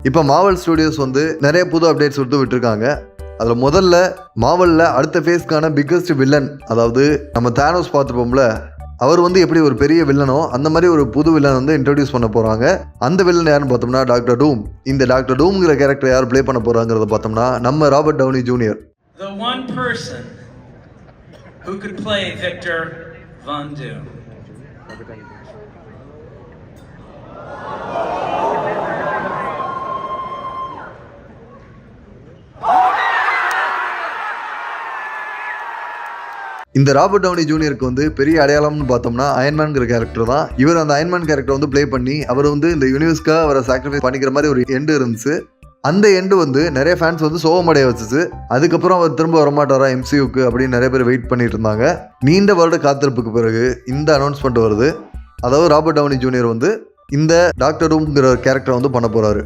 இப்போ Marvel studios வந்து நிறைய புது அப்டேட்ஸ் கொடுத்து விட்டுருக்காங்க. அதில் முதல்ல மார்வலில் அடுத்த ஃபேஸ்க்கான பிக்கஸ்ட் வில்லன், அதாவது நம்ம தானோஸ் பார்த்துருப்போம்ல, அவர் வந்து எப்படி ஒரு பெரிய வில்லனோ அந்த மாதிரி ஒரு புது வில்லன் வந்து இன்ட்ரடியூஸ் பண்ண போகிறாங்க. அந்த வில்லன் யாருன்னு பார்த்தோம்னா டாக்டர் டூம். இந்த டாக்டர் டூம்ங்கிற கேரக்டர் யார் ப்ளே பண்ண போகிறாங்கிறத பார்த்தோம்னா நம்ம Robert Downey Junior. The one person who could play Victor Von Doom. இந்த ராபர்ட் டவுனி ஜூனியருக்கு வந்து பெரிய அடையாளம்னு பார்த்தோம்னா அயன்மேன்கிற கேரக்டர் தான். இவர் அந்த அயன்மேன் கேரக்டர் வந்து ப்ளே பண்ணி அவர் வந்து இந்த யூனிவர்ஸ்க்காக அவரை சாக்ரிஃபைஸ் பண்ணிக்கிற மாதிரி ஒரு எண்டு இருந்துச்சு. அந்த எண்டு வந்து நிறைய ஃபேன்ஸ் வந்து சோகமடைய வச்சுச்சு. அதுக்கப்புறம் அவர் திரும்ப வரமாட்டாரா எம்சியூக்கு அப்படின்னு நிறைய பேர் வெயிட் பண்ணிட்டு இருந்தாங்க. நீண்ட வருட காத்திருப்புக்கு பிறகு இந்த அனௌன்ஸ்மெண்ட் வருது. அதாவது ராபர்ட் டவுனி ஜூனியர் வந்து இந்த டாக்டர் டூம்ங்கிற கேரக்டர் வந்து பண்ண போறாரு.